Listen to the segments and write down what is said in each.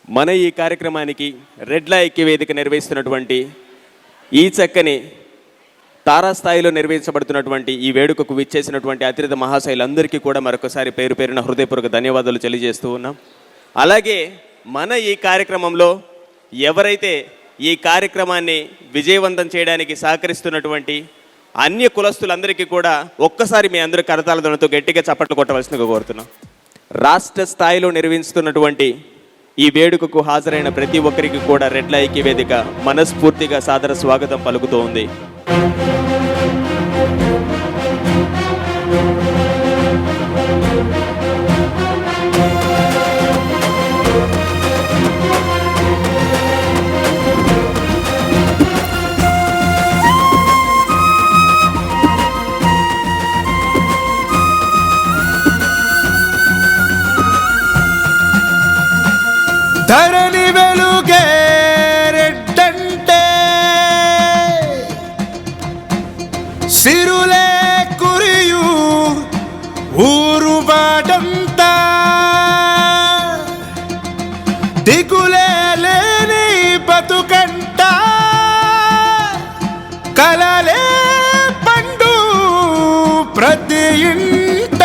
మన ఈ కార్యక్రమానికి రెడ్ల ఐక్య వేదిక నిర్వహిస్తున్నటువంటి ఈ చక్కని తారాస్థాయిలో నిర్వహించబడుతున్నటువంటి ఈ వేడుకకు విచ్చేసినటువంటి అతిథి మహాశైలందరికీ కూడా మరొకసారి పేరు పేరున హృదయపూర్వక ధన్యవాదాలు తెలియజేస్తూ ఉన్నాం. అలాగే మన ఈ కార్యక్రమంలో ఎవరైతే ఈ కార్యక్రమాన్ని విజయవంతం చేయడానికి సహకరిస్తున్నటువంటి అన్య కులస్తులందరికీ కూడా ఒక్కసారి మీ అందరూ కరతాళ ధ్వనితో గట్టిగా చప్పట్లు కొట్టవలసిందిగా కోరుతున్నాం. రాష్ట్ర స్థాయిలో నిర్వహిస్తున్నటువంటి ఈ వేడుకకు హాజరైన ప్రతి ఒక్కరికి కూడా రెడ్ల ఐక్య వేదిక మనస్ఫూర్తిగా సాదర స్వాగతం పలుకుతూ ఉంది. ధరణి వెలుగే రెడ్డంటే సిరులే కురియు ఊరు బాటంతా దిగులే లేని బతుకంట కలలే పండు ప్రతి ఇంట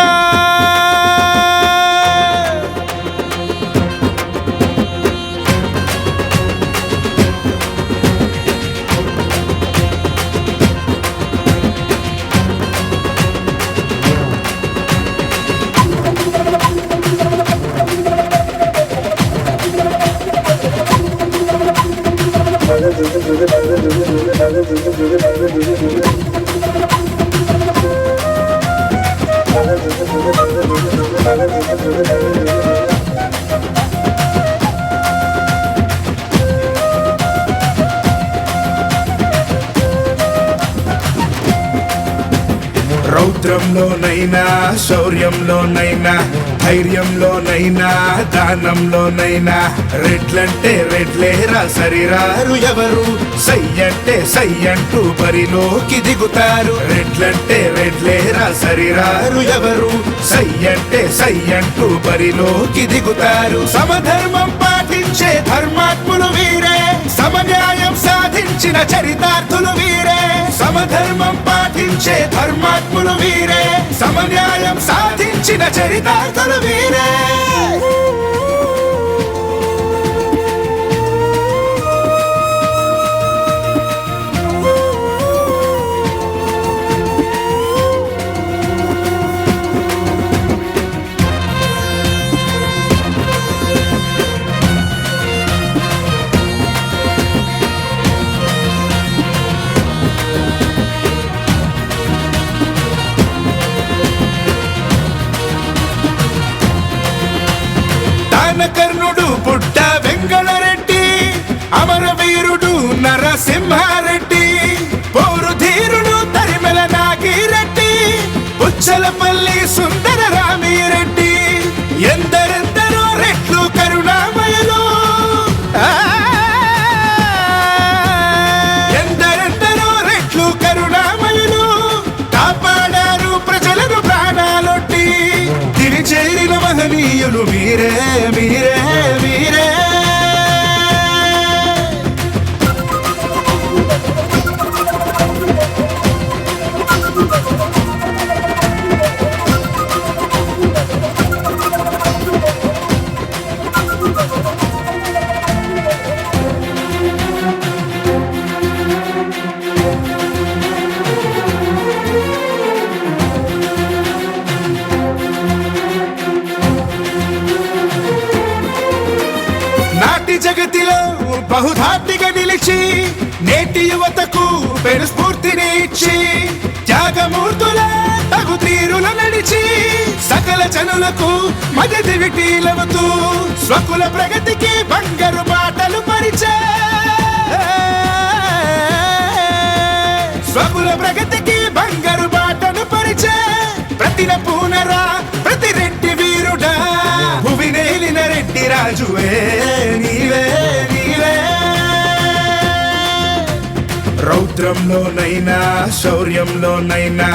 రౌద్రంలోనైనా శౌర్యంలోనైనా ధైర్యంలోనైనా దానంలోనైనా రెడ్లంటే రెడ్లేరా సరిరారు ఎవరు సయ్యంటే సయ్యంటూ బరిలోకి దిగుతారు రెడ్లంటే రెడ్లేరా సరిరారు ఎవరు సయ్యంటే సయ్యంటూ బరిలోకి దిగుతారు సమధర్మం పాటించే ధర్మాత్ములు వీరే సమన్యాయం సాధించిన చరితార్థులు వీరే సమధర్మం పాటించే ధర్మాత్ములు వీరే సమన్యాయం సాధించిన చరితార్థులు వీరే కర్ణుడు పుట్ట వెంగళరెడ్డి అమరవీరుడు నరసింహారెడ్డి పోరు ధీరుడు తరిమెల నాగిరెడ్డి పుచ్చలపల్లి సుందర రామిరెడ్డి ఎందరెందరో రెట్లు కరుణామయులు ఎందరెందరో రెట్లు కరుణామయులు కాపాడారు ప్రజలను ప్రాణాలొట్టి తిరి చేరిన మహనీయులు మీరే మీరే మీరే జగతిలో బహుధాటిగా నిలిచి నేటి యువతకు పెను స్ఫూర్తిని ఇచ్చి త్యాగమూర్తుల తగు తీరుల నడిచి సకల జనులకు మదతి విటీలవుతూ స్వకుల ప్రగతికి బంగారు బాటలు పరిచే స్వకుల ప్రగతికి బంగారు బాటలు పరిచే ప్రతిన పూనరా ప్రతి రెడ్డి వీరుడా భువి నేలిన రెడ్డి రాజువే నీవే నీవే రౌద్రంలోనైనా శౌర్యంలోనైనా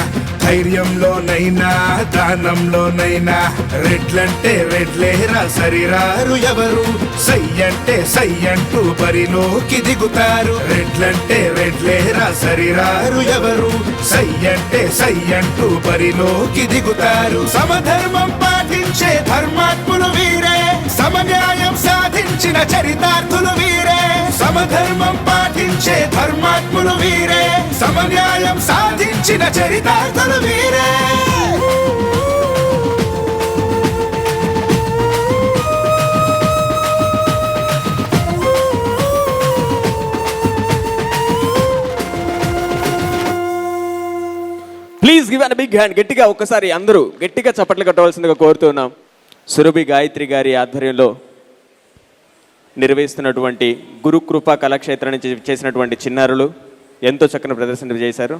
ధైర్యంలోనైనా దానంలోనైనా రెడ్లంటే రెడ్లేరా సరిరారు ఎవరు సై అంటే సై అంటూ బరిలోకి దిగుతారు రెడ్లంటే రెడ్లేరా సరిరారు ఎవరు సై అంటే సై అంటూ బరిలోకి దిగుతారు సమధర్మం పాటించే ధర్మాత్ములు వీరే సమన్యాయం సాధించిన చరితార్థులు వీరే సమధర్మం పాటించే ధర్మాత్ములు వీరే సమన్యాయం సాధించిన చరితార్థులు వీరే please give an big hand. గట్టిగా ఒక్కసారి అందరూ గట్టిగా చప్పట్లు కట్టవలసిందిగా కోరుతున్నాం. సురభి గాయత్రి గారి ఆధ్వర్యంలో నిర్వహిస్తున్నటువంటి గురుకృపా కళాక్షేత్రాన్ని చేసినటువంటి చిన్నారులు ఎంతో చక్కని ప్రదర్శన చేశారు.